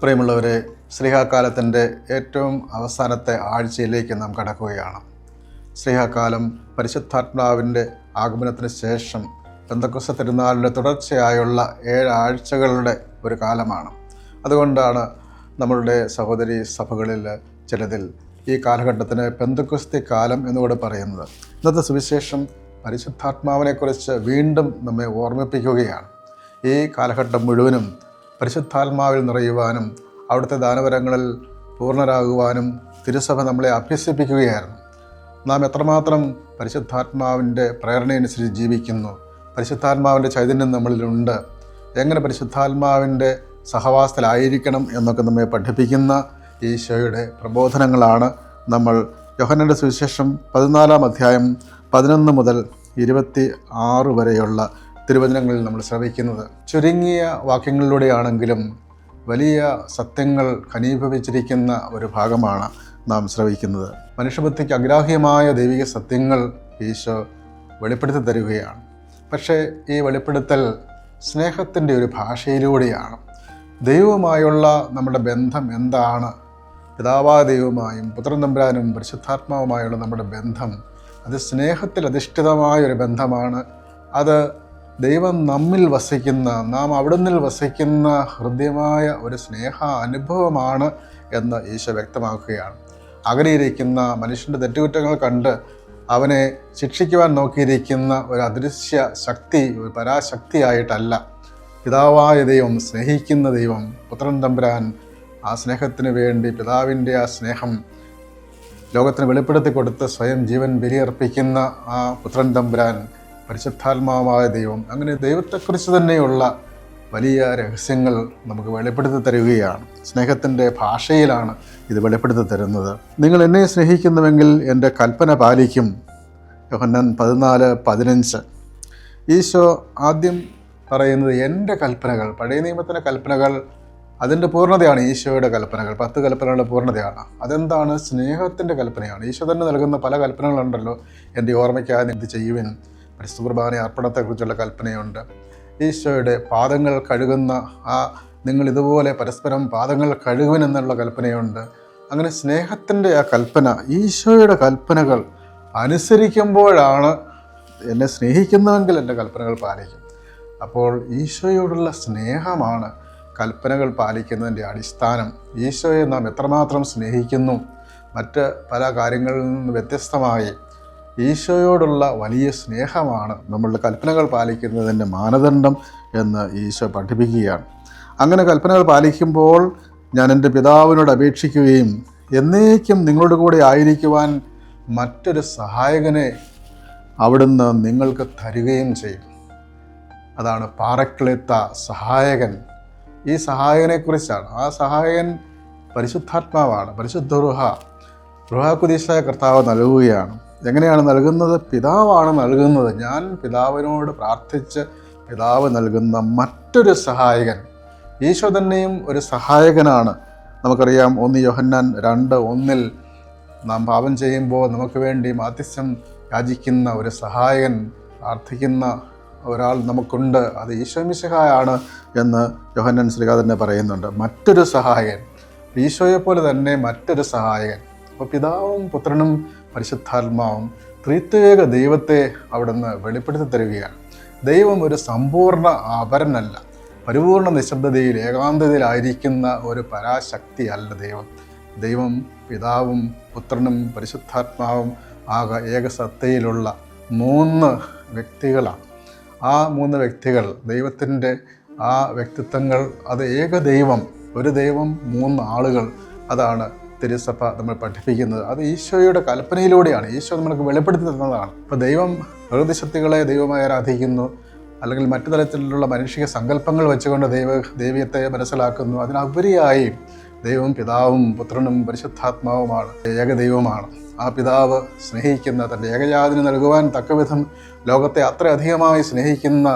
പ്രിയമുള്ളവരെ, ശ്രീഹാകാലത്തിൻ്റെ ഏറ്റവും അവസാനത്തെ ആഴ്ചയിലേക്ക് നാം കടക്കുകയാണ്. ശ്രീഹാകാലം പരിശുദ്ധാത്മാവിൻ്റെ ആഗമനത്തിന് ശേഷം പെന്തക്കോസ്ത് തിരുനാളിൻ്റെ തുടർച്ചയായുള്ള 7 ആഴ്ചകളുടെ ഒരു കാലമാണ്. അതുകൊണ്ടാണ് നമ്മളുടെ സഹോദരി സഭകളിൽ ചിലതിൽ ഈ കാലഘട്ടത്തിന് പെന്തക്കോസ്തി കാലം എന്നുകൂടെ പറയുന്നത്. ഇന്നത്തെ സുവിശേഷം പരിശുദ്ധാത്മാവിനെക്കുറിച്ച് വീണ്ടും നമ്മെ ഓർമ്മിപ്പിക്കുകയാണ്. ഈ കാലഘട്ടം മുഴുവനും പരിശുദ്ധാത്മാവിൽ നിറയുവാനും അവിടുത്തെ ദാനവരങ്ങളിൽ പൂർണ്ണരാകുവാനും തിരുസഭ നമ്മളെ അഭ്യസിപ്പിക്കുകയായിരുന്നു. നാം എത്രമാത്രം പരിശുദ്ധാത്മാവിൻ്റെ പ്രേരണയനുസരിച്ച് ജീവിക്കുന്നു, പരിശുദ്ധാത്മാവിൻ്റെ ചൈതന്യം നമ്മളിലുണ്ട്, എങ്ങനെ പരിശുദ്ധാത്മാവിൻ്റെ സഹവാസത്തിലായിരിക്കണം എന്നൊക്കെ നമ്മെ പഠിപ്പിക്കുന്ന ഈശോയുടെ പ്രബോധനങ്ങളാണ് നമ്മൾ യോഹന്നാന്റെ സുവിശേഷം 14-ാം അധ്യായം 11 മുതൽ 26 വരെയുള്ള തിരുവചനങ്ങളിൽ നമ്മൾ ശ്രവിക്കുന്നത്. ചുരുങ്ങിയ വാക്യങ്ങളിലൂടെയാണെങ്കിലും വലിയ സത്യങ്ങൾ ഘനീഭവിച്ചിരിക്കുന്ന ഒരു ഭാഗമാണ് നാം ശ്രവിക്കുന്നത്. മനുഷ്യബുദ്ധിക്ക് അഗ്രാഹ്യമായ ദൈവിക സത്യങ്ങൾ ഈശോ വെളിപ്പെടുത്തി തരികയാണ്. പക്ഷേ ഈ വെളിപ്പെടുത്തൽ സ്നേഹത്തിൻ്റെ ഒരു ഭാഷയിലൂടെയാണ്. ദൈവവുമായുള്ള നമ്മുടെ ബന്ധം എന്താണ്? പിതാവായ ദൈവവുമായും പുത്രൻ തമ്പുരാനും പരിശുദ്ധാത്മാവുമായുള്ള നമ്മുടെ ബന്ധം അത് സ്നേഹത്തിൽ അധിഷ്ഠിതമായ ഒരു ബന്ധമാണ്. അത് ദൈവം നമ്മിൽ വസിക്കുന്ന, നാം അവിടുന്നിൽ വസിക്കുന്ന ഹൃദ്യമായ ഒരു സ്നേഹ അനുഭവമാണ് എന്ന് ഈശോ വ്യക്തമാക്കുകയാണ്. അകലെയിരിക്കുന്ന മനുഷ്യൻ്റെ തെറ്റുകുറ്റങ്ങൾ കണ്ട് അവനെ ശിക്ഷിക്കുവാൻ നോക്കിയിരിക്കുന്ന ഒരു അദൃശ്യ ശക്തി, ഒരു പരാശക്തിയായിട്ടല്ല. പിതാവായ ദൈവം, സ്നേഹിക്കുന്ന ദൈവം, പുത്രൻ തമ്പുരാൻ ആ സ്നേഹത്തിന് വേണ്ടി പിതാവിൻ്റെ ആ സ്നേഹം ലോകത്തിന് വെളിപ്പെടുത്തി കൊടുത്ത് സ്വയം ജീവൻ ബലിയർപ്പിക്കുന്ന ആ പുത്രൻ തമ്പുരാൻ, പരിശുദ്ധാത്മാവായ ദൈവം, അങ്ങനെ ദൈവത്തെക്കുറിച്ച് തന്നെയുള്ള വലിയ രഹസ്യങ്ങൾ നമുക്ക് വെളിപ്പെടുത്തി തരികയാണ്. സ്നേഹത്തിൻ്റെ ഭാഷയിലാണ് ഇത് വെളിപ്പെടുത്തി തരുന്നത്. നിങ്ങൾ എന്നെ സ്നേഹിക്കുന്നുവെങ്കിൽ എൻ്റെ കൽപ്പന പാലിക്കും. യോഹന്നാൻ 14:15. ഈശോ ആദ്യം പറയുന്നത് എൻ്റെ കൽപ്പനകൾ, പഴയ നിയമത്തിൻ്റെ കൽപ്പനകൾ, അതിൻ്റെ പൂർണ്ണതയാണ് ഈശോയുടെ കൽപ്പനകൾ. 10 കൽപ്പനകളുടെ പൂർണ്ണതയാണ്. അതെന്താണ്? സ്നേഹത്തിൻ്റെ കൽപ്പനയാണ്. ഈശോ തന്നെ നൽകുന്ന പല കൽപ്പനകളുണ്ടല്ലോ. എൻ്റെ ഓർമ്മയ്ക്കായി ഇത് ചെയ്യുവിൻ, പരിശുദ്ധ കുർബാന അർപ്പണത്തെക്കുറിച്ചുള്ള കൽപ്പനയുണ്ട്. ഈശോയുടെ പാദങ്ങൾ കഴുകുന്ന നിങ്ങൾ ഇതുപോലെ പരസ്പരം പാദങ്ങൾ കഴുകുവിൻ എന്നുള്ള കൽപ്പനയുണ്ട്. അങ്ങനെ സ്നേഹത്തിൻ്റെ ആ കൽപ്പന, ഈശോയുടെ കൽപ്പനകൾ അനുസരിക്കുമ്പോഴാണ് എന്നെ സ്നേഹിക്കുന്നുവെങ്കിൽ എൻ്റെ കൽപ്പനകൾ പാലിക്കും. അപ്പോൾ ഈശോയോടുള്ള സ്നേഹമാണ് കൽപ്പനകൾ പാലിക്കുന്നതിൻ്റെ അടിസ്ഥാനം. ഈശോയെ നാം എത്രമാത്രം സ്നേഹിക്കുന്നു, മറ്റ് പല കാര്യങ്ങളിൽ നിന്ന് വ്യത്യസ്തമായി ഈശോയോടുള്ള വലിയ സ്നേഹമാണ് നമ്മളുടെ കൽപ്പനകൾ പാലിക്കുന്നതിൻ്റെ മാനദണ്ഡം എന്ന് ഈശോ പഠിപ്പിക്കുകയാണ്. അങ്ങനെ കൽപ്പനകൾ പാലിക്കുമ്പോൾ ഞാൻ എൻ്റെ പിതാവിനോട് അപേക്ഷിക്കുകയും എന്നേക്കും നിങ്ങളുടെ കൂടെ ആയിരിക്കുവാൻ മറ്റൊരു സഹായകനെ അവിടുന്ന് നിങ്ങൾക്ക് തരികയും ചെയ്യും. അതാണ് പാറക്ലേത്ത, സഹായകൻ. ഈ സഹായകനെക്കുറിച്ചാണ്. ആ സഹായകൻ പരിശുദ്ധാത്മാവാണ്, പരിശുദ്ധ റുഹാകുദീസായ കർത്താവ് നൽകുകയാണ്. എങ്ങനെയാണ് നൽകുന്നത്? പിതാവാണ് നൽകുന്നത്. ഞാൻ പിതാവിനോട് പ്രാർത്ഥിച്ച് പിതാവ് നൽകുന്ന മറ്റൊരു സഹായകൻ. ഈശോ തന്നെയും ഒരു സഹായകനാണ്. നമുക്കറിയാം 1 യോഹന്നാൻ 2:1 നാം പാപം ചെയ്യുമ്പോൾ നമുക്ക് വേണ്ടി മാധ്യസ്ഥ്യം യാചിക്കുന്ന ഒരു സഹായകൻ, പ്രാർത്ഥിക്കുന്ന ഒരാൾ നമുക്കുണ്ട്. അത് ഈശോ മിശിഹായാണ് എന്ന് യോഹന്നാൻ ശ്ലീഹ തന്നെ പറയുന്നുണ്ട്. മറ്റൊരു സഹായകൻ, ഈശോയെപ്പോലെ തന്നെ മറ്റൊരു സഹായകൻ. അപ്പോൾ പിതാവും പുത്രനും പരിശുദ്ധാത്മാവും ത്രിത്വേക ദൈവത്തെ അവിടുന്ന് വെളിപ്പെടുത്തി തരികയാണ്. ദൈവം ഒരു സമ്പൂർണ്ണ അപരനല്ല, പരിപൂർണ നിശബ്ദതയിൽ ഏകാന്തതയിലായിരിക്കുന്ന ഒരു പരാശക്തി അല്ല ദൈവം. ദൈവം പിതാവും പുത്രനും പരിശുദ്ധാത്മാവും ഏകസത്തയിലുള്ള 3 വ്യക്തികളാണ്. ആ 3 വ്യക്തികൾ, ദൈവത്തിൻ്റെ ആ വ്യക്തിത്വങ്ങൾ, അത് ഏകദൈവം, ഒരു ദൈവം 3 ആളുകൾ. അതാണ് തിരുസഭ നമ്മൾ പഠിപ്പിക്കുന്നത്. അത് ഈശോയുടെ കൽപ്പനയിലൂടെയാണ്. ഈശോ നമ്മൾക്ക് വെളിപ്പെടുത്തി തന്നതാണ്. ഇപ്പോൾ ദൈവം പ്രകൃതി ശക്തികളെ ദൈവമായി ആരാധിക്കുന്നു, അല്ലെങ്കിൽ മറ്റു തരത്തിലുള്ള മനുഷ്യ സങ്കല്പങ്ങൾ വെച്ചുകൊണ്ട് ദൈവീയത്തെ മനസ്സിലാക്കുന്നു. അതിനുപരിയായി ദൈവം പിതാവും പുത്രനും പരിശുദ്ധാത്മാവുമാണ്, ഏകദൈവമാണ്. ആ പിതാവ് സ്നേഹിക്കുന്ന, തൻ്റെ ഏകജാതന് നൽകുവാൻ തക്കവിധം ലോകത്തെ അത്രയധികമായി സ്നേഹിക്കുന്ന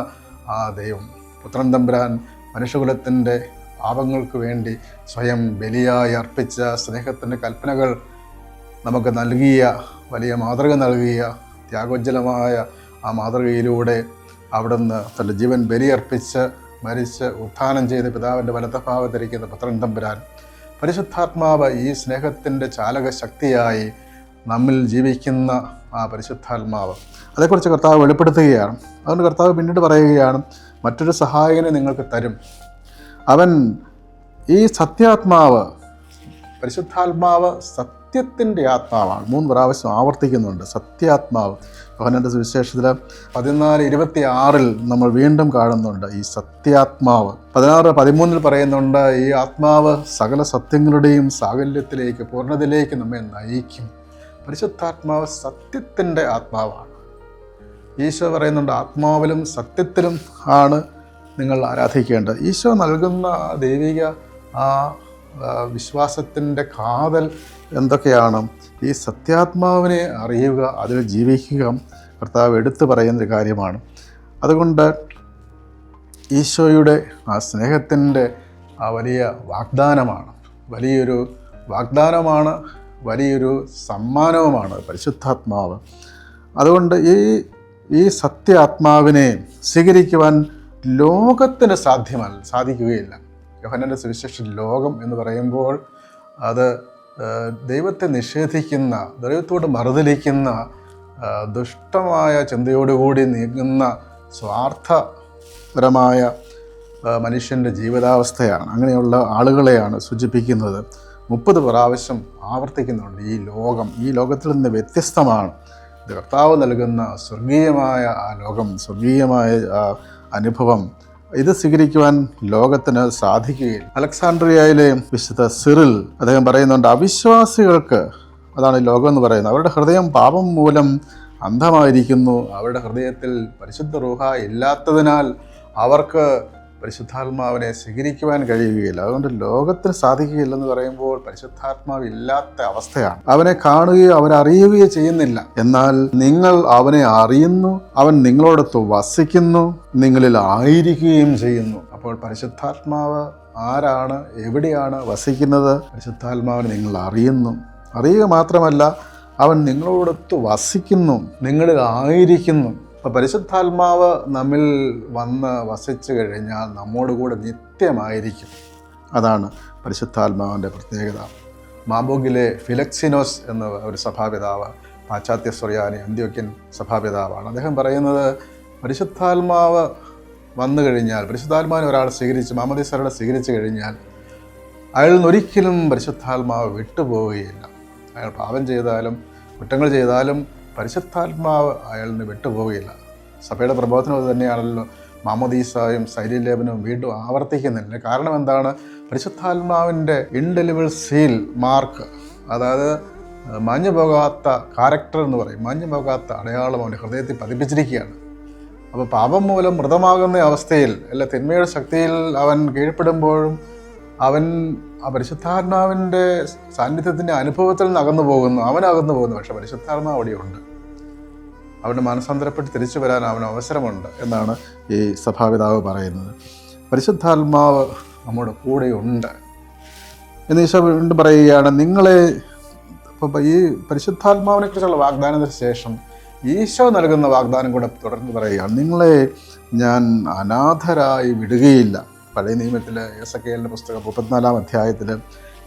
ആ ദൈവം, പുത്രൻ തമ്പുരാൻ മനുഷ്യകുലത്തിൻ്റെ പാപങ്ങൾക്ക് വേണ്ടി സ്വയം ബലിയായി അർപ്പിച്ച സ്നേഹത്തിൻ്റെ കൽപ്പനകൾ നമുക്ക് നൽകിയ, വലിയ മാതൃക നൽകിയ, ത്യാഗോജ്ജലമായ ആ മാതൃകയിലൂടെ അവിടുന്ന് തൻ്റെ ജീവൻ ബലിയർപ്പിച്ച് മരിച്ച് ഉത്ഥാനം ചെയ്ത് പിതാവിൻ്റെ വലത്തഭാഗത്തിരിക്കുന്ന പുത്രൻ തമ്പുരാൻ, പരിശുദ്ധാത്മാവ് ഈ സ്നേഹത്തിൻ്റെ ചാലക ശക്തിയായി നമ്മിൽ ജീവിക്കുന്ന ആ പരിശുദ്ധാത്മാവ്, അതേക്കുറിച്ച് കർത്താവ് വെളിപ്പെടുത്തുകയാണ്. അതുകൊണ്ട് കർത്താവ് പിന്നീട് പറയുകയാണ്, മറ്റൊരു സഹായകനെ നിങ്ങൾക്ക് തരും. അവൻ ഈ സത്യാത്മാവ്, പരിശുദ്ധാത്മാവ് സത്യത്തിൻ്റെ ആത്മാവാണ്. 3 പ്രാവശ്യം ആവർത്തിക്കുന്നുണ്ട് സത്യാത്മാവ്. യോഹന്നാന്റെ സുവിശേഷത്തിൽ 14:26 നമ്മൾ വീണ്ടും കാണുന്നുണ്ട് ഈ സത്യാത്മാവ്. 16:13 പറയുന്നുണ്ട്, ഈ ആത്മാവ് സകല സത്യങ്ങളുടെയും സാകല്യത്തിലേക്ക്, പൂർണ്ണതയിലേക്ക് നമ്മെ നയിക്കും. പരിശുദ്ധാത്മാവ് സത്യത്തിൻ്റെ ആത്മാവാണ്. ഈശോ പറയുന്നുണ്ട്, ആത്മാവിലും സത്യത്തിലും ആണ് നിങ്ങൾ ആരാധിക്കേണ്ടത്. ഈശോ നൽകുന്ന ദൈവിക ആ വിശ്വാസത്തിൻ്റെ കാതൽ എന്തൊക്കെയാണ്? ഈ സത്യാത്മാവിനെ അറിയുക, അതിൽ ജീവിക്കുക കർത്താവ് എടുത്തു പറയുന്നൊരു കാര്യമാണ്. അതുകൊണ്ട് ഈശോയുടെ ആ സ്നേഹത്തിൻ്റെ ആ വലിയ വാഗ്ദാനമാണ്, വലിയൊരു വാഗ്ദാനമാണ്, വലിയൊരു സമ്മാനവുമാണ് പരിശുദ്ധാത്മാവ്. അതുകൊണ്ട് ഈ സത്യാത്മാവിനെ സ്വീകരിക്കുവാൻ ലോകത്തിന് സാധിക്കുകയില്ല. യോഹന്നാന്റെ സുവിശേഷം ലോകം എന്ന് പറയുമ്പോൾ അത് ദൈവത്തെ നിഷേധിക്കുന്ന, ദൈവത്തോട് മറുതലിക്കുന്ന, ദുഷ്ടമായ ചിന്തയോടുകൂടി നീങ്ങുന്ന സ്വാർത്ഥപരമായ മനുഷ്യൻ്റെ ജീവിതാവസ്ഥയാണ്. അങ്ങനെയുള്ള ആളുകളെയാണ് സൂചിപ്പിക്കുന്നത്. 30 പ്രാവശ്യം ആവർത്തിക്കുന്നുണ്ട് ഈ ലോകം. ഈ ലോകത്തിൽ നിന്ന് വ്യത്യസ്തമാണ്. ഇത് കർത്താവ് നൽകുന്ന സ്വർഗീയമായ ആ ലോകം, സ്വർഗീയമായ ആ അനുഭവം. ഇത് സ്വീകരിക്കുവാൻ ലോകത്തിന് സാധിക്കുകയില്ല. അലക്സാണ്ട്രിയയിലെ വിശുദ്ധ സിറിൽ അദ്ദേഹം പറയുന്നുണ്ട്, അവിശ്വാസികൾക്ക്, അതാണ് ഈ ലോകം എന്ന് പറയുന്നത്, അവരുടെ ഹൃദയം പാപം മൂലം അന്ധമായിരിക്കുന്നു. അവരുടെ ഹൃദയത്തിൽ പരിശുദ്ധ റൂഹ ഇല്ലാത്തതിനാൽ അവർക്ക് പരിശുദ്ധാത്മാവിനെ സ്വീകരിക്കുവാൻ കഴിയുകയില്ല. അതുകൊണ്ട് ലോകത്തിന് സാധിക്കുകയില്ലെന്ന് പറയുമ്പോൾ പരിശുദ്ധാത്മാവ് ഇല്ലാത്ത അവസ്ഥയാണ്. അവനെ കാണുകയോ അവരറിയുകയോ ചെയ്യുന്നില്ല. എന്നാൽ നിങ്ങൾ അവനെ അറിയുന്നു, അവൻ നിങ്ങളോടൊത്ത് വസിക്കുന്നു, നിങ്ങളിൽ ആയിരിക്കുകയും ചെയ്യുന്നു. അപ്പോൾ പരിശുദ്ധാത്മാവ് ആരാണ്, എവിടെയാണ് വസിക്കുന്നത്? പരിശുദ്ധാത്മാവിനെ നിങ്ങൾ അറിയുന്നു. അറിയുക മാത്രമല്ല, അവൻ നിങ്ങളോടൊത്ത് വസിക്കുന്നു, നിങ്ങളിൽ ആയിരിക്കുന്നു. അപ്പോൾ പരിശുദ്ധാത്മാവ് നമ്മിൽ വന്ന് വസിച്ചു കഴിഞ്ഞാൽ നമ്മോടുകൂടെ നിത്യമായിരിക്കും. അതാണ് പരിശുദ്ധാത്മാവിൻ്റെ പ്രത്യേകത. മാബോഗിലെ ഫിലക്സിനോസ് എന്ന ഒരു സഭാപിതാവ്, പാശ്ചാത്യ സുറിയാനി അന്ത്യോക്യൻ സഭാപിതാവാണ്. അദ്ദേഹം പറയുന്നത്, പരിശുദ്ധാത്മാവ് വന്നു കഴിഞ്ഞാൽ, പരിശുദ്ധാത്മാവിനെ ഒരാൾ സ്വീകരിച്ച്, മാമോദീസയുടെ സ്വീകരിച്ചു കഴിഞ്ഞാൽ അയാളിൽ നിന്നൊരിക്കലും പരിശുദ്ധാത്മാവ് വിട്ടുപോവുകയില്ല. അയാൾ പാപം ചെയ്താലും കുറ്റങ്ങൾ ചെയ്താലും പരിശുദ്ധാത്മാവ് അയാളിൽ നിന്ന് വിട്ടുപോവുകയില്ല. സഭയുടെ പ്രബോധനം അത് തന്നെയാണല്ലോ. മാമോദീസായും ശൈലീലേപനവും വീണ്ടും ആവർത്തിക്കുന്നില്ല. കാരണം എന്താണ്? പരിശുദ്ധാത്മാവിൻ്റെ ഇൻഡെലിബിൾ സീൽ മാർക്ക്, അതായത് മാഞ്ഞു പോകാത്ത ക്യാരക്ടർ എന്ന് പറയും, മാഞ്ഞു പോകാത്ത അടയാളം അവൻ്റെ ഹൃദയത്തിൽ പതിപ്പിച്ചിരിക്കുകയാണ്. അപ്പോൾ പാപം മൂലം മൃതമാകുന്ന അവസ്ഥയിൽ, അല്ല തിന്മയുടെ ശക്തിയിൽ അവൻ കീഴ്പ്പെടുമ്പോഴും അവൻ ആ പരിശുദ്ധാത്മാവിൻ്റെ സാന്നിധ്യത്തിൻ്റെ അനുഭവത്തിൽ നിന്ന് അകന്നു പോകുന്നു, അവനകന്നു പോകുന്നു. പക്ഷേ പരിശുദ്ധാത്മാവ് അവിടെയുണ്ട്. അവൻ്റെ മനസ്സാന്തരപ്പെട്ട് തിരിച്ചു വരാൻ അവന് അവസരമുണ്ട് എന്നാണ് ഈ സഭാപിതാവ് പറയുന്നത്. പരിശുദ്ധാത്മാവ് നമ്മുടെ കൂടെയുണ്ട് എന്ന് ഈശോ വീണ്ടും പറയുകയാണ്. നിങ്ങളെ ഈ പരിശുദ്ധാത്മാവിനെ കുറിച്ചുള്ള വാഗ്ദാനത്തിന് ശേഷം ഈശോ നൽകുന്ന വാഗ്ദാനം കൂടെ തുടർന്ന് പറയുകയാണ്, നിങ്ങളെ ഞാൻ അനാഥരായി വിടുകയില്ല. പഴയ നിയമത്തിൽ യെസക്കേലിൻ്റെ പുസ്തകം 34-ാം അധ്യായത്തിൽ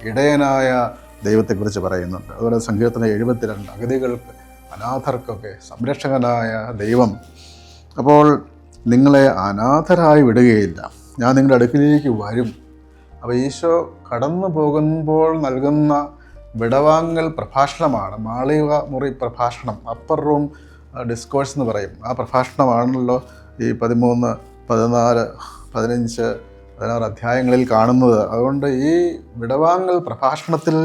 ഇടയനായ ദൈവത്തെക്കുറിച്ച് പറയുന്നുണ്ട്. അതുപോലെ സങ്കീർത്തനം 72 അഗതികൾക്ക്, അനാഥർക്കൊക്കെ സംരക്ഷകനായ ദൈവം. അപ്പോൾ നിങ്ങളെ അനാഥരായി വിടുകയില്ല, ഞാൻ നിങ്ങളുടെ അടുക്കിലേക്ക് വരും. അപ്പോൾ ഈശോ കടന്നു പോകുമ്പോൾ നൽകുന്ന വിടവാങ്ങൽ പ്രഭാഷണമാണ്, മാളിക മുറി പ്രഭാഷണം, അപ്പർ റൂം ഡിസ്കോഴ്സ് എന്ന് പറയും. ആ പ്രഭാഷണമാണല്ലോ ഈ 13, 14, 15, 16 അധ്യായങ്ങളിൽ കാണുന്നത്. അതുകൊണ്ട് ഈ വിടവാങ്ങൽ പ്രഭാഷണത്തിൽ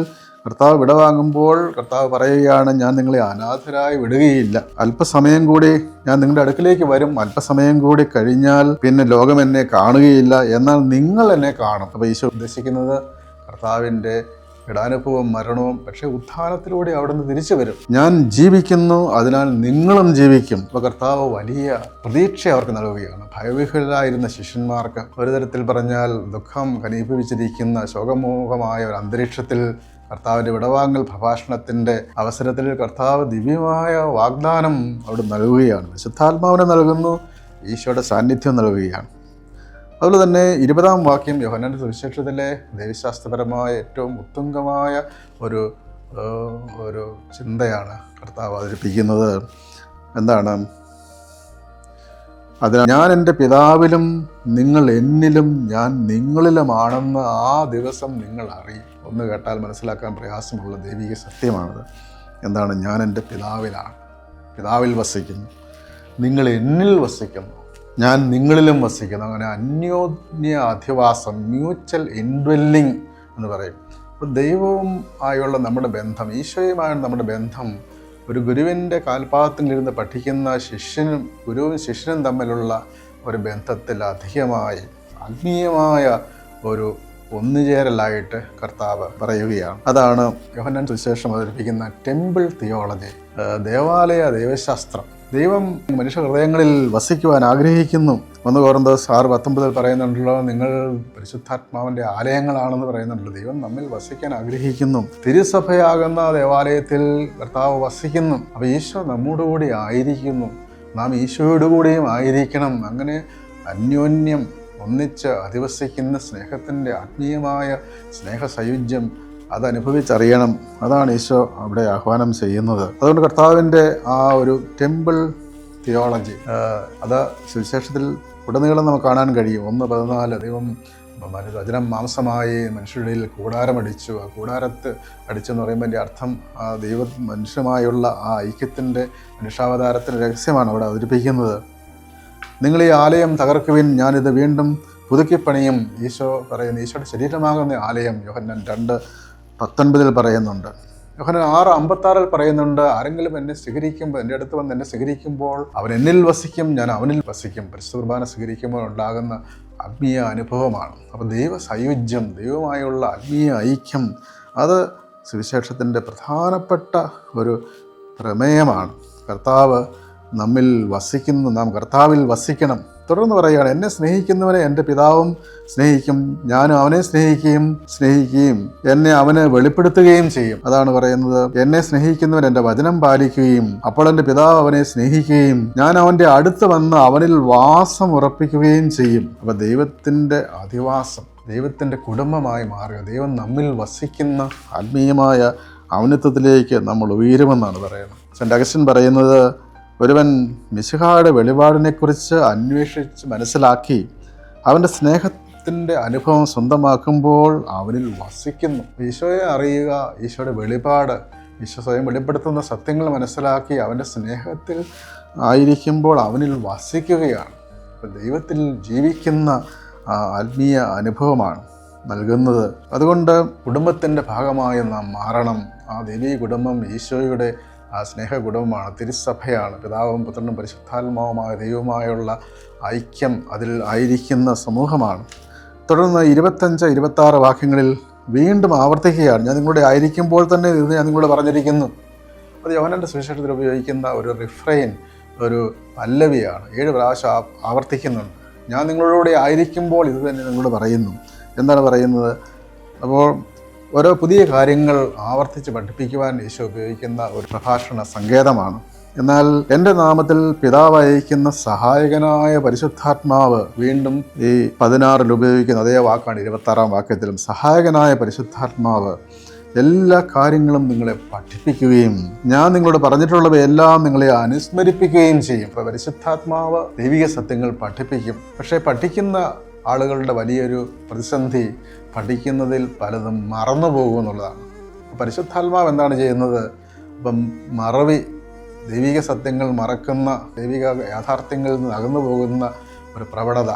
കർത്താവ് വിടവാങ്ങുമ്പോൾ കർത്താവ് പറയുകയാണ്, ഞാൻ നിങ്ങളെ അനാഥരായി വിടുകയില്ല, അല്പസമയം കൂടി ഞാൻ നിങ്ങളുടെ അടുക്കിലേക്ക് വരും, അല്പസമയം കൂടി കഴിഞ്ഞാൽ പിന്നെ ലോകം എന്നെ കാണുകയില്ല, എന്നാൽ നിങ്ങൾ എന്നെ കാണും. അപ്പോൾ ഈശോ ഉദ്ദേശിക്കുന്നത് കർത്താവിൻ്റെ ഇടാനുഭവവും മരണവും, പക്ഷേ ഉത്ഥാനത്തിലൂടെ അവിടെ നിന്ന് തിരിച്ചു വരും. ഞാൻ ജീവിക്കുന്നു, അതിനാൽ നിങ്ങളും ജീവിക്കും. അപ്പോൾ കർത്താവ് വലിയ പ്രതീക്ഷ അവർക്ക് നൽകുകയാണ്. ഭയവിഹ്വലരായിരുന്ന ശിഷ്യന്മാർക്ക്, ഒരു തരത്തിൽ പറഞ്ഞാൽ ദുഃഖം ഘനീഭവിച്ചിരിക്കുന്ന ശോകമോഹമായ ഒരു അന്തരീക്ഷത്തിൽ കർത്താവിൻ്റെ വിടവാങ്ങൽ പ്രഭാഷണത്തിൻ്റെ അവസരത്തിൽ കർത്താവ് ദിവ്യമായ വാഗ്ദാനം അവിടെ നൽകുകയാണ്. വിശുദ്ധാത്മാവിനെ നൽകുന്നു, ഈശോയുടെ സാന്നിധ്യം നൽകുകയാണ്. അതുപോലെ തന്നെ 20-ാം വാക്യം യോഹന്നാന്റെ സുവിശേഷത്തിലെ ദൈവശാസ്ത്രപരമായ ഏറ്റവും ഉത്തുംഗമായ ഒരു ചിന്തയാണ് കർത്താവ് അവതരിപ്പിക്കുന്നത്. എന്താണ്? അതിനാൽ ഞാൻ എൻ്റെ പിതാവിലും നിങ്ങൾ എന്നിലും ഞാൻ നിങ്ങളിലുമാണെന്ന് ആ ദിവസം നിങ്ങൾ അറിയും. ഒന്ന് കേട്ടാൽ മനസ്സിലാക്കാൻ പ്രയാസമുള്ള ദൈവിക സത്യമാണത്. എന്താണ്? ഞാൻ എൻ്റെ പിതാവിലാണ്, പിതാവിൽ വസിക്കുന്നു, നിങ്ങൾ എന്നിൽ വസിക്കുന്നു, ഞാൻ നിങ്ങളിലും വസിക്കുന്നു. അങ്ങനെ അന്യോന്യ അധിവാസം, മ്യൂച്വൽ ഇൻഡ്വെല്ലിംഗ് എന്ന് പറയും. അപ്പോൾ ദൈവവും ആയുള്ള നമ്മുടെ ബന്ധം, ഈശോയുമായുള്ള നമ്മുടെ ബന്ധം, ഒരു ഗുരുവിൻ്റെ കാൽപാദത്തിലിരുന്ന് പഠിക്കുന്ന ഗുരുവും ശിഷ്യനും തമ്മിലുള്ള ഒരു ബന്ധത്തിൽ അധികമായി ആത്മീയമായ ഒരു ഒന്നുചേരലായിട്ട് കർത്താവ് പറയുകയാണ്. അതാണ് യോഹന്നാൻ സുവിശേഷം അവതരിപ്പിക്കുന്ന ടെമ്പിൾ തിയോളജി, ദേവാലയ ദൈവശാസ്ത്രം. ദൈവം മനുഷ്യ ഹൃദയങ്ങളിൽ വസിക്കുവാൻ ആഗ്രഹിക്കുന്നു. 1 കൊരിന്ത്യർ 6:19 പറയുന്നുണ്ടല്ലോ, നിങ്ങൾ പരിശുദ്ധാത്മാവിൻ്റെ ആലയങ്ങളാണെന്ന് പറയുന്നുണ്ടല്ലോ. ദൈവം നമ്മിൽ വസിക്കാൻ ആഗ്രഹിക്കുന്നു. തിരുസഭയാകുന്ന ദേവാലയത്തിൽ കർത്താവ് വസിക്കുന്നു. അപ്പോൾ ഈശോ നമ്മോട് കൂടി ആയിരിക്കുന്നു, നാം ഈശോയോട് കൂടിയും ആയിരിക്കണം. അങ്ങനെ അന്യോന്യം ഒന്നിച്ച് അധിവസിക്കുന്ന സ്നേഹത്തിൻ്റെ ആത്മീയമായ സ്നേഹസയുജ്യം അതനുഭവിച്ചറിയണം. അതാണ് ഈശോ അവിടെ ആഹ്വാനം ചെയ്യുന്നത്. അതുകൊണ്ട് കർത്താവിൻ്റെ ആ ഒരു ടെമ്പിൾ തിയോളജി അത് സുവിശേഷത്തിൽ ഉടനീളം നമുക്ക് കാണാൻ കഴിയും. 1:14 ദൈവം വചനം മാംസമായി മനുഷ്യരുടെ കൂടാരമടിച്ചു. ആ കൂടാരത്ത് അടിച്ചെന്ന് പറയുമ്പോൾ എൻ്റെ അർത്ഥം ആ മനുഷ്യമായുള്ള ആ ഐക്യത്തിൻ്റെ മനുഷ്യാവതാരത്തിൻ്റെ രഹസ്യമാണ് അവിടെ അവതരിപ്പിക്കുന്നത്. നിങ്ങൾ ഈ ആലയം തകർക്കുവിൻ, ഞാനിത് വീണ്ടും പുതുക്കിപ്പണിയും. ഈശോ പറയുന്നു, ഈശോയുടെ ശരീരമാകുന്ന ആലയം യോഹന്നാൻ 2:19 പറയുന്നുണ്ട്. യോഹന്നാൻ 6:56 പറയുന്നുണ്ട്, ആരെങ്കിലും എന്നെ സ്വീകരിക്കുമ്പോൾ, എൻ്റെ അടുത്ത് വന്ന് എന്നെ സ്വീകരിക്കുമ്പോൾ അവൻ എന്നിൽ വസിക്കും, ഞാൻ അവനിൽ വസിക്കും. പരിശുദ്ധ കുർബാന സ്വീകരിക്കുമ്പോൾ ഉണ്ടാകുന്ന ആത്മീയ അനുഭവമാണ്. അപ്പോൾ ദൈവ സായുജ്യം, ദൈവമായുള്ള ആത്മീയ ഐക്യം, അത് സുവിശേഷത്തിൻ്റെ പ്രധാനപ്പെട്ട ഒരു പ്രമേയമാണ്. കർത്താവ് നമ്മിൽ വസിക്കുന്നു, നാം കർത്താവിൽ വസിക്കണം. തുടർന്ന് പറയുകയാണ്, എന്നെ സ്നേഹിക്കുന്നവനെ എൻ്റെ പിതാവും സ്നേഹിക്കും, ഞാനും അവനെ സ്നേഹിക്കുകയും എന്നെ അവന് വെളിപ്പെടുത്തുകയും ചെയ്യും. അതാണ് പറയുന്നത്, എന്നെ സ്നേഹിക്കുന്നവൻ എൻ്റെ വചനം പാലിക്കുകയും അപ്പോൾ എൻ്റെ പിതാവ് അവനെ സ്നേഹിക്കുകയും ഞാൻ അവൻ്റെ അടുത്ത് വന്ന് അവനിൽ വാസം ഉറപ്പിക്കുകയും ചെയ്യും. അപ്പോൾ ദൈവത്തിൻ്റെ അധിവാസം, ദൈവത്തിൻ്റെ കുടുംബമായി മാറുക, ദൈവം നമ്മിൽ വസിക്കുന്ന ആത്മീയമായ ഔന്നത്യത്തിലേക്ക് നമ്മൾ ഉയരുമെന്നാണ് പറയുന്നത്. സെൻ്റ് അഗസ്റ്റിൻ പറയുന്നത്, ഒരുവൻ മിശിഹായുടെ വെളിപാടിനെക്കുറിച്ച് അന്വേഷിച്ച് മനസ്സിലാക്കി അവൻ്റെ സ്നേഹത്തിൻ്റെ അനുഭവം സ്വന്തമാക്കുമ്പോൾ അവനിൽ വസിക്കുന്നു. ഈശോയെ അറിയുക, ഈശോയുടെ വെളിപാട്, ഈശോ സ്വയം വെളിപ്പെടുത്തുന്ന സത്യങ്ങൾ മനസ്സിലാക്കി അവൻ്റെ സ്നേഹത്തിൽ ആയിരിക്കുമ്പോൾ അവനിൽ വസിക്കുകയാണ്. ദൈവത്തിൽ ജീവിക്കുന്ന ആത്മീയ അനുഭവമാണ് നൽകുന്നത്. അതുകൊണ്ട് കുടുംബത്തിൻ്റെ ഭാഗമായി നാം മാറണം. ആ ദൈവീ കുടുംബം ഈശോയുടെ ആ സ്നേഹ കുടുംബമാണ്, തിരുസഭയാണ്. പിതാവും പുത്രനും പരിശുദ്ധാത്മാവുമായ ദൈവമായുള്ള ഐക്യം അതിൽ ആയിരിക്കുന്ന സമൂഹമാണ്. തുടർന്ന് 25-26 വാക്യങ്ങളിൽ വീണ്ടും ആവർത്തിക്കുകയാണ്, ഞാൻ നിങ്ങളുടെ ആയിരിക്കുമ്പോൾ തന്നെ ഇത് ഞാൻ നിങ്ങളോട് പറഞ്ഞിരിക്കുന്നു. അത് യോഹന്നാന്റെ സുവിശേഷത്തിൽ ഉപയോഗിക്കുന്ന ഒരു റിഫ്രെയിൻ, ഒരു പല്ലവിയാണ്. 7 പ്രാവശ്യം ആവർത്തിക്കുന്നുണ്ട്. ഞാൻ നിങ്ങളോട് ആയിരിക്കുമ്പോൾ ഇത് തന്നെ നിങ്ങളോട് പറയുന്നു. എന്താണ് പറയുന്നത്? അപ്പോൾ ഓരോ പുതിയ കാര്യങ്ങൾ ആവർത്തിച്ച് പഠിപ്പിക്കുവാൻ ഈശോ ഉപയോഗിക്കുന്ന ഒരു പ്രഭാഷണ സങ്കേതമാണ്. എന്നാൽ എൻ്റെ നാമത്തിൽ പിതാവ് അയക്കുന്ന സഹായകനായ പരിശുദ്ധാത്മാവ്, വീണ്ടും ഈ 16 ഉപയോഗിക്കുന്ന അതേ വാക്കാണ് 26-ാം വാക്യത്തിലും. സഹായകനായ പരിശുദ്ധാത്മാവ് എല്ലാ കാര്യങ്ങളും നിങ്ങളെ പഠിപ്പിക്കുകയും ഞാൻ നിങ്ങളോട് പറഞ്ഞിട്ടുള്ളവയെല്ലാം നിങ്ങളെ അനുസ്മരിപ്പിക്കുകയും ചെയ്യും. അപ്പോൾ പരിശുദ്ധാത്മാവ് ദൈവിക സത്യങ്ങൾ പഠിപ്പിക്കും. പക്ഷേ പഠിക്കുന്ന ആളുകളുടെ വലിയൊരു പ്രതിസന്ധി പഠിക്കുന്നതിൽ പലതും മറന്നു പോകുമെന്നുള്ളതാണ്. പരിശുദ്ധാത്മാവ് എന്താണ് ചെയ്യുന്നത്? അപ്പം മറവി, ദൈവിക സത്യങ്ങൾ മറക്കുന്ന, ദൈവിക യാഥാർത്ഥ്യങ്ങളിൽ നിന്ന് അകന്നു പോകുന്ന ഒരു പ്രവണത,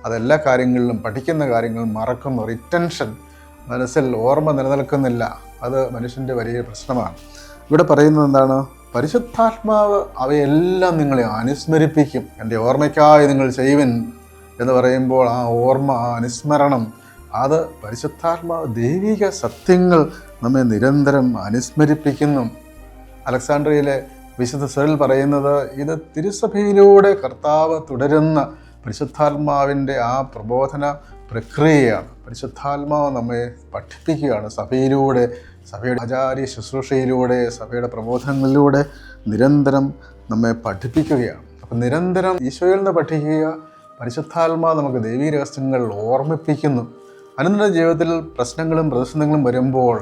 അതെല്ലാ കാര്യങ്ങളിലും പഠിക്കുന്ന കാര്യങ്ങളും മറക്കുന്നു. റിറ്റൻഷൻ, മനസ്സിൽ ഓർമ്മ നിലനിൽക്കുന്നില്ല. അത് മനുഷ്യൻ്റെ വലിയ പ്രശ്നമാണ്. ഇവിടെ പറയുന്നത് എന്താണ്? പരിശുദ്ധാത്മാവ് അവയെല്ലാം നിങ്ങളെ അനുസ്മരിപ്പിക്കും. എൻ്റെ ഓർമ്മയ്ക്കായി നിങ്ങൾ ചെയ്യുവിൻ എന്ന് പറയുമ്പോൾ ആ ഓർമ്മ, ആ അനുസ്മരണം, അത് പരിശുദ്ധാത്മാവ് ദൈവിക സത്യങ്ങൾ നമ്മെ നിരന്തരം അനുസ്മരിപ്പിക്കുന്നു. അലക്സാണ്ട്രിയയിലെ വിശുദ്ധ സിറിൽ പറയുന്നത്, ഇത് തിരുസഭയിലൂടെ കർത്താവ് തുടരുന്ന പരിശുദ്ധാത്മാവിൻ്റെ ആ പ്രബോധന പ്രക്രിയയാണ്. പരിശുദ്ധാത്മാവ് നമ്മെ പഠിപ്പിക്കുകയാണ്. സഭയിലൂടെ, സഭയുടെ ആചാര്യ ശുശ്രൂഷയിലൂടെ, സഭയുടെ പ്രബോധനങ്ങളിലൂടെ നിരന്തരം നമ്മെ പഠിപ്പിക്കുകയാണ്. അപ്പം നിരന്തരം ഈശോയിൽ നിന്ന് പഠിക്കുക, പരിശുദ്ധാത്മാവ് നമുക്ക് ദൈവീക രഹസ്യങ്ങൾ ഓർമ്മിപ്പിക്കുന്നു. അനുദിന ജീവിതത്തിൽ പ്രശ്നങ്ങളും പ്രതിസന്ധികളും വരുമ്പോൾ,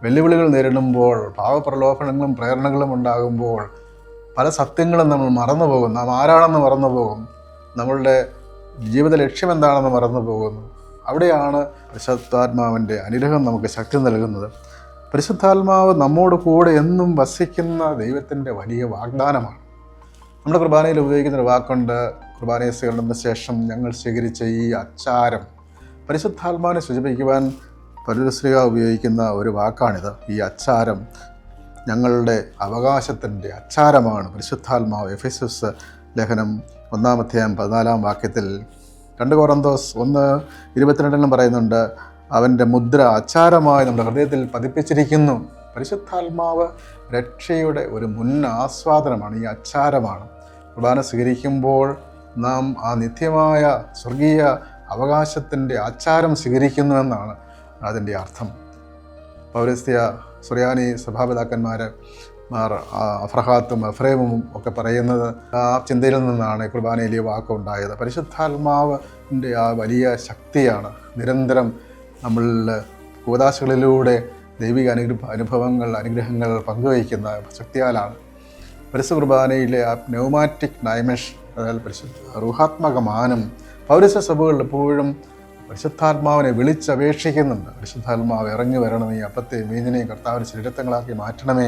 വെല്ലുവിളികൾ നേരിടുമ്പോൾ, പാവപ്രലോഭനങ്ങളും പ്രേരണകളും ഉണ്ടാകുമ്പോൾ, പല സത്യങ്ങളും നമ്മൾ മറന്നു പോകും. നാം ആരാണെന്ന് മറന്നു പോകും. നമ്മളുടെ ജീവിത ലക്ഷ്യം എന്താണെന്ന് മറന്നു പോകുന്നു. അവിടെയാണ് പരിശുദ്ധാത്മാവിൻ്റെ അനുഗ്രഹം നമുക്ക് ശക്തി നൽകുന്നത്. പരിശുദ്ധാത്മാവ് നമ്മോട് കൂടെ എന്നും വസിക്കുന്ന ദൈവത്തിൻ്റെ വലിയ വാഗ്ദാനമാണ്. നമ്മുടെ കുർബാനയിൽ ഉപയോഗിക്കുന്ന ഒരു വാക്കുണ്ട്. കുർബാനയെ സ്വീകരണത്തിന് ശേഷം ഞങ്ങൾ സ്വീകരിച്ച ഈ അച്ചാരം, പരിശുദ്ധാത്മാവിനെ സൂചിപ്പിക്കുവാൻ പൗലോസ്ലീഹ ഉപയോഗിക്കുന്ന ഒരു വാക്കാണിത്. ഈ അച്ചാരം ഞങ്ങളുടെ അവകാശത്തിൻ്റെ അച്ചാരമാണ് പരിശുദ്ധാത്മാവ്. എഫെസ്യസ് ലേഖനം 1:14 2 കൊറിന്തോസ് 1:22 പറയുന്നുണ്ട്, അവൻ്റെ മുദ്ര അച്ചാരമായി നമ്മുടെ ഹൃദയത്തിൽ പതിപ്പിച്ചിരിക്കുന്നു. പരിശുദ്ധാത്മാവ് രക്ഷയുടെ ഒരു മുൻ ആസ്വാദനമാണ്, ഈ അച്ചാരമാണ്. കുർബാന സ്വീകരിക്കുമ്പോൾ നാം ആ നിത്യമായ സ്വർഗീയ അവകാശത്തിൻ്റെ ആച്ചാരം സ്വീകരിക്കുന്നുവെന്നാണ് അതിൻ്റെ അർത്ഥം. പൗരസ്ത്യ സുറിയാനി സഭാപിതാക്കന്മാർ അഫ്രഹാത്തും എഫ്രേമും ഒക്കെ പറയുന്നത് ആ ചിന്തയിൽ നിന്നാണ് കുർബാനയിൽ ഈ വാക്കുണ്ടായത്. പരിശുദ്ധാത്മാവിൻ്റെ ആ വലിയ ശക്തിയാണ് നിരന്തരം നമ്മളിൽ കൂദാശകളിലൂടെ ദൈവിക അനുഗ്രഹങ്ങൾ പങ്കുവയ്ക്കുന്ന ശക്തിയാലാണ്. പരിശുദ്ധ കുർബാനയിലെ ആ ന്യൂമാറ്റിക് ഡൈമെൻഷൻ, അതായത് റൂഹാത്മക മാനം പൗരസ്ത്യ സഭകളിൽ എപ്പോഴും പരിശുദ്ധാത്മാവിനെ വിളിച്ചപേക്ഷിക്കുന്നുണ്ട്. പരിശുദ്ധാത്മാവ് ഇറങ്ങി വരണം, ഈ അപ്പത്തെയും വീഞ്ഞിനെയും കർത്താവിൻ്റെ ശരീരത്തങ്ങളാക്കി മാറ്റണമേ,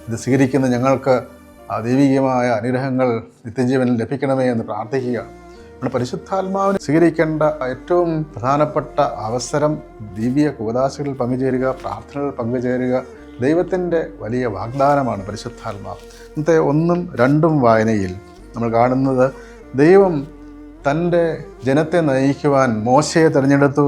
ഇത് സ്വീകരിക്കുന്ന ഞങ്ങൾക്ക് ആ ദൈവികമായ അനുഗ്രഹങ്ങൾ നിത്യജീവനിൽ ലഭിക്കണമേ എന്ന് പ്രാർത്ഥിക്കുകയാണ്. നമ്മുടെ പരിശുദ്ധാത്മാവിനെ സ്വീകരിക്കേണ്ട ഏറ്റവും പ്രധാനപ്പെട്ട അവസരം ദിവ്യ കൂദാശകളിൽ പങ്കുചേരുക, പ്രാർത്ഥനകളിൽ പങ്കുചേരുക. ദൈവത്തിൻ്റെ വലിയ വാഗ്ദാനമാണ് പരിശുദ്ധാത്മാവ്. ഇന്നത്തെ 1ഉം 2ഉം വായനയിൽ നമ്മൾ കാണുന്നത്, ദൈവം തൻ്റെ ജനത്തെ നയിക്കുവാൻ മോശയെ തിരഞ്ഞെടുത്തു.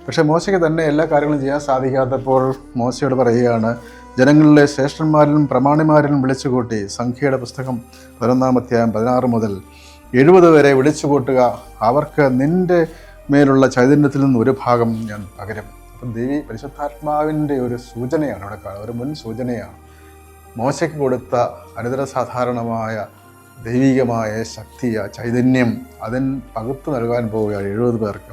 പക്ഷേ മോശയ്ക്ക് തന്നെ എല്ലാ കാര്യങ്ങളും ചെയ്യാൻ സാധിക്കാത്തപ്പോൾ മോശയോട് പറയുകയാണ്, ജനങ്ങളിലെ ശ്രേഷ്ഠന്മാരിലും പ്രമാണിമാരിലും വിളിച്ചുകൂട്ടി. സംഖ്യയുടെ പുസ്തകം 11:16 മുതൽ 70 വരെ വിളിച്ചുകൂട്ടുക, അവർക്ക് നിൻ്റെ മേലുള്ള ചൈതന്യത്തിൽ നിന്ന് ഒരു ഭാഗം ഞാൻ പകരും. അപ്പം പരിശുദ്ധാത്മാവിൻ്റെ ഒരു സൂചനയാണ് ഇവിടെ കാണുന്നത്, ഒരു മുൻ സൂചനയാണ്. മോശയ്ക്ക് കൊടുത്ത അനിതര സാധാരണമായ ദൈവികമായ ശക്തി, ആ ചൈതന്യം അതിന് പകുത്തു നൽകാൻ പോവുകയാണ് 70 പേർക്ക്.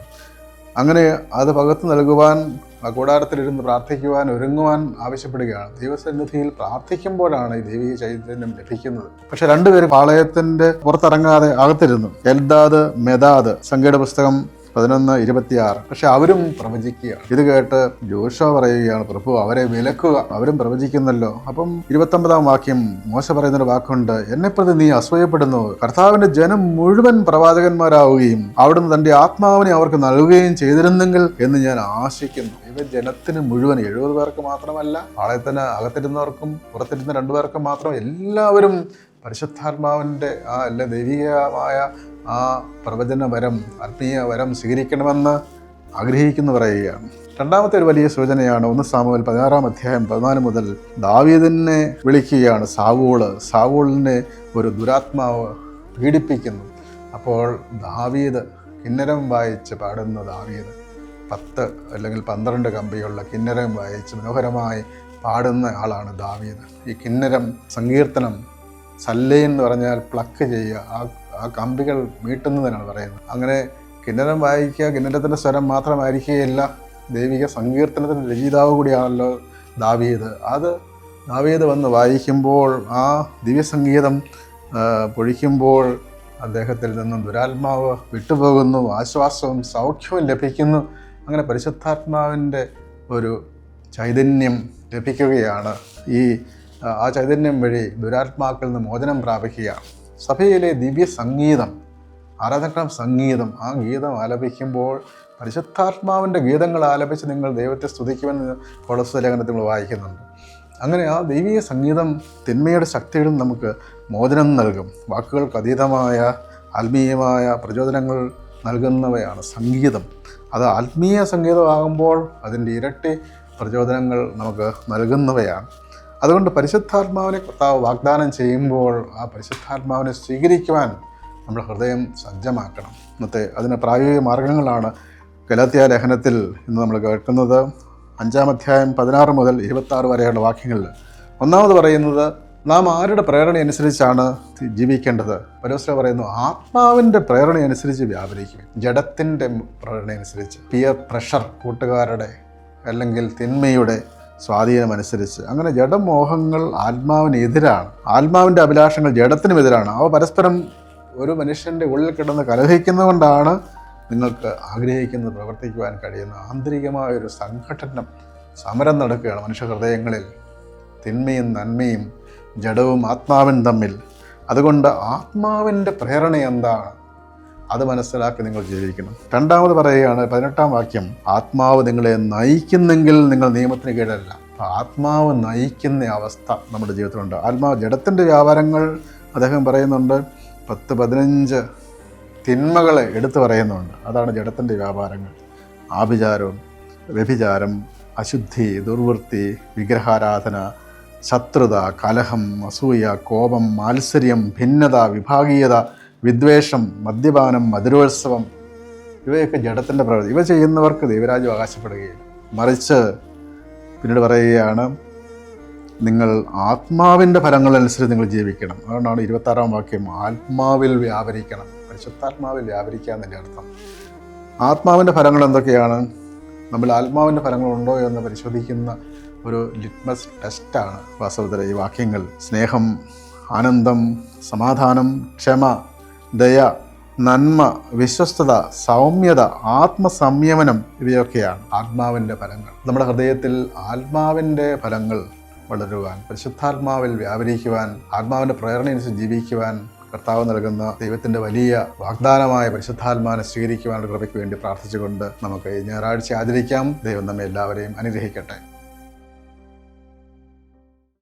അങ്ങനെ അത് പകുത്തു നൽകുവാൻ ആ കൂടാരത്തിലിരുന്ന് പ്രാർത്ഥിക്കുവാൻ ഒരുങ്ങുവാൻ ആവശ്യപ്പെടുകയാണ്. ദൈവസന്നിധിയിൽ പ്രാർത്ഥിക്കുമ്പോഴാണ് ഈ ദൈവിക ചൈതന്യം ലഭിക്കുന്നത്. പക്ഷെ 2 പേര് പാളയത്തിൻ്റെ പുറത്തിറങ്ങാതെ അകത്തിരുന്നു. എൽദാദ്, മെദാദ്, സംഖ്യയുടെ പുസ്തകം 11:26. പക്ഷെ അവരും പ്രവചിക്കുകയാണ്. ഇത് കേട്ട് ജോഷുവ പറയുകയാണ്, പ്രഭു അവരെ വിലക്കുക, അവരും പ്രവചിക്കുന്നല്ലോ. അപ്പം 29-ാം വാക്യം മോശ പറയുന്നൊരു വാക്കുണ്ട്, എന്നെപ്രതി നീ അസൂയപ്പെടുന്നു. കർത്താവിൻ്റെ ജനം മുഴുവൻ പ്രവാചകന്മാരാവുകയും അവിടുന്ന് തൻ്റെ ആത്മാവിനെ അവർക്ക് നൽകുകയും ചെയ്തിരുന്നെങ്കിൽ എന്ന് ഞാൻ ആശിക്കുന്നു. ഇവ ജനത്തിന് മുഴുവൻ, 70 പേർക്ക് മാത്രമല്ല, പാളയത്തിന് അകത്തിരുന്നവർക്കും പുറത്തിരുന്ന 2 പേർക്കും മാത്രം, എല്ലാവരും പരിശുദ്ധാത്മാവിൻ്റെ ആ എല്ലാ ദൈവികമായ ആ പ്രവചന വരം, ആത്മീയ വരം സ്വീകരിക്കണമെന്ന് ആഗ്രഹിക്കുന്നു പറയുകയാണ്. രണ്ടാമത്തെ ഒരു വലിയ സൂചനയാണ് 1 സാമുവേൽ 16:14 മുതൽ ദാവീദിനെ വിളിക്കുകയാണ്. സാവൂളിനെ ഒരു ദുരാത്മാവ് പീഡിപ്പിക്കുന്നു. അപ്പോൾ ദാവീദ് കിന്നരം വായിച്ച് പാടുന്ന ദാവീദ് 10 അല്ലെങ്കിൽ 12 കമ്പിയുള്ള കിന്നരം വായിച്ച് മനോഹരമായി പാടുന്ന ആളാണ് ദാവീദ്. ഈ കിന്നരം സങ്കീർത്തനം, സല്ലേൻ എന്ന് പറഞ്ഞാൽ പ്ലക്ക് ചെയ്യുക, ആ കമ്പികൾ മീട്ടുന്നതിനാണ് പറയുന്നത്. അങ്ങനെ കിന്നരം വായിക്കുക, കിന്നരത്തിൻ്റെ സ്വരം മാത്രമായിരിക്കുകയില്ല, ദൈവിക സങ്കീർത്തനത്തിൻ്റെ രചയിതാവ് കൂടിയാണല്ലോ ദാവീദ്. അത് ദാവീദ് വന്ന് വായിക്കുമ്പോൾ, ആ ദിവ്യസംഗീതം പൊഴിക്കുമ്പോൾ അദ്ദേഹത്തിൽ നിന്നും ദുരാത്മാവ് വിട്ടുപോകുന്നു, ആശ്വാസവും സൗഖ്യവും ലഭിക്കുന്നു. അങ്ങനെ പരിശുദ്ധാത്മാവിൻ്റെ ഒരു ചൈതന്യം ലഭിക്കുകയാണ്. ആ ചൈതന്യം വഴി ദുരാത്മാക്കളിൽ നിന്ന് മോചനം പ്രാപിക്കുകയാണ്. സഭയിലെ ദിവ്യ സംഗീതം, ആരാധന സംഗീതം, ആ ഗീതം ആലപിക്കുമ്പോൾ പരിശുദ്ധാത്മാവിൻ്റെ ഗീതങ്ങൾ ആലപിച്ച് നിങ്ങൾ ദൈവത്തെ സ്തുതിക്കുമെന്ന് കൊളോസ്യ ലേഖനത്തിൽ നമ്മൾ വായിക്കുന്നുണ്ട്. അങ്ങനെ ആ ദൈവീയ സംഗീതം തിന്മയുടെ ശക്തികളിൽ നമുക്ക് മോചനം നൽകും. വാക്കുകൾക്ക് അതീതമായ ആത്മീയമായ പ്രചോദനങ്ങൾ നൽകുന്നവയാണ് സംഗീതം. അത് ആത്മീയ സംഗീതമാകുമ്പോൾ അതിൻ്റെ ഇരട്ടി പ്രചോദനങ്ങൾ നമുക്ക് നൽകുന്നവയാണ്. അതുകൊണ്ട് പരിശുദ്ധാത്മാവിനെ കർത്താവ് വാഗ്ദാനം ചെയ്യുമ്പോൾ ആ പരിശുദ്ധാത്മാവിനെ സ്വീകരിക്കുവാൻ നമ്മൾ ഹൃദയം സജ്ജമാക്കണം. ഇന്നത്തെ അതിന് പ്രായോഗിക മാർഗങ്ങളാണ് ഗലാത്യ ലേഖനത്തിൽ ഇന്ന് നമ്മൾ കേൾക്കുന്നത്. 5-ാം അധ്യായം 16 മുതൽ 26 വരെയുള്ള വാക്യങ്ങളിൽ ഒന്നാമത് പറയുന്നത്, നാം ആരുടെ പ്രേരണ അനുസരിച്ചാണ് ജീവിക്കേണ്ടത്? പൗലോസ് പറയുന്നു, ആത്മാവിൻ്റെ പ്രേരണ അനുസരിച്ച് വ്യാപരിക്കും. ജഡത്തിൻ്റെ പ്രേരണ അനുസരിച്ച്, പിയർ പ്രഷർ, കൂട്ടുകാരുടെ അല്ലെങ്കിൽ തിന്മയുടെ സ്വാധീനം അനുസരിച്ച്, അങ്ങനെ ജഡമോഹങ്ങൾ ആത്മാവിന് എതിരാണ്. ആത്മാവിൻ്റെ അഭിലാഷങ്ങൾ ജഡത്തിനും എതിരാണ്. അവ പരസ്പരം ഒരു മനുഷ്യൻ്റെ ഉള്ളിൽ കിടന്ന് കലഹിക്കുന്നതുകൊണ്ടാണ് നിങ്ങൾക്ക് ആഗ്രഹിക്കുന്നത് പ്രവർത്തിക്കുവാൻ കഴിയുന്ന ആന്തരികമായൊരു സംഘടനം, സമരം നടക്കുകയാണ് മനുഷ്യ ഹൃദയങ്ങളിൽ. തിന്മയും നന്മയും ജഡവും ആത്മാവും തമ്മിൽ. അതുകൊണ്ട് ആത്മാവിൻ്റെ പ്രേരണ എന്താണ് അത് മനസ്സിലാക്കി നിങ്ങൾ ജീവിക്കണം. രണ്ടാമത് പറയുകയാണ് 18-ാം വാക്യം, ആത്മാവ് നിങ്ങളെ നയിക്കുന്നെങ്കിൽ നിങ്ങൾ നിയമത്തിന് കീഴല്ല. ആത്മാവ് നയിക്കുന്ന അവസ്ഥ നമ്മുടെ ജീവിതത്തിലുണ്ട്. ആത്മാവ് ജഡത്തിൻ്റെ വ്യാപാരങ്ങൾ അദ്ദേഹം പറയുന്നുണ്ട്, 10-15 തിന്മകളെ എടുത്തു പറയുന്നുണ്ട്. അതാണ് ജഡത്തിൻ്റെ വ്യാപാരങ്ങൾ. ആഭിചാരം, വ്യഭിചാരം, അശുദ്ധി, ദുർവൃത്തി, വിഗ്രഹാരാധന, ശത്രുത, കലഹം, അസൂയ, കോപം, മാത്സര്യം, ഭിന്നത, വിഭാഗീയത, വിദ്വേഷം, മദ്യപാനം, മധുരോത്സവം, ഇവയൊക്കെ ജഡത്തിൻ്റെ പ്രവൃത്തി. ഇവ ചെയ്യുന്നവർക്ക് ദൈവരാജ്യം അവകാശപ്പെടുകയില്ല. മറിച്ച് പിന്നീട് പറയുകയാണ്, നിങ്ങൾ ആത്മാവിൻ്റെ ഫലങ്ങളനുസരിച്ച് നിങ്ങൾ ജീവിക്കണം. അതുകൊണ്ടാണ് 26-ാം വാക്യം, ആത്മാവിൽ വ്യാപരിക്കണം. പരിശുദ്ധാത്മാവിൽ വ്യാപരിക്കുക എന്നതിൻ്റെ അർത്ഥം. ആത്മാവിൻ്റെ ഫലങ്ങൾ എന്തൊക്കെയാണ്? നമ്മൾ ആത്മാവിൻ്റെ ഫലങ്ങളുണ്ടോ എന്ന് പരിശോധിക്കുന്ന ഒരു ലിറ്റ്മസ് ടെസ്റ്റാണ് വാസ്തവത്തിൽ ഈ വാക്യങ്ങൾ. സ്നേഹം, ആനന്ദം, സമാധാനം, ക്ഷമ, ദയ, നന്മ, വിശ്വസ്തത, സൗമ്യത, ആത്മസംയമനം, ഇവയൊക്കെയാണ് ആത്മാവിൻ്റെ ഫലങ്ങൾ. നമ്മുടെ ഹൃദയത്തിൽ ആത്മാവിൻ്റെ ഫലങ്ങൾ വളരുവാൻ, പരിശുദ്ധാത്മാവിൽ വ്യാപരിക്കുവാൻ, ആത്മാവിൻ്റെ പ്രേരണയനുസരിച്ച് ജീവിക്കുവാൻ കർത്താവ് നൽകുന്ന ദൈവത്തിൻ്റെ വലിയ വാഗ്ദാനമായ പരിശുദ്ധാത്മാവിനെ സ്വീകരിക്കുവാനുള്ള കൃപയ്ക്ക് വേണ്ടി പ്രാർത്ഥിച്ചുകൊണ്ട് നമുക്ക് ഈ ഞായറാഴ്ച ആചരിക്കാം. ദൈവം നമ്മെ എല്ലാവരെയും അനുഗ്രഹിക്കട്ടെ.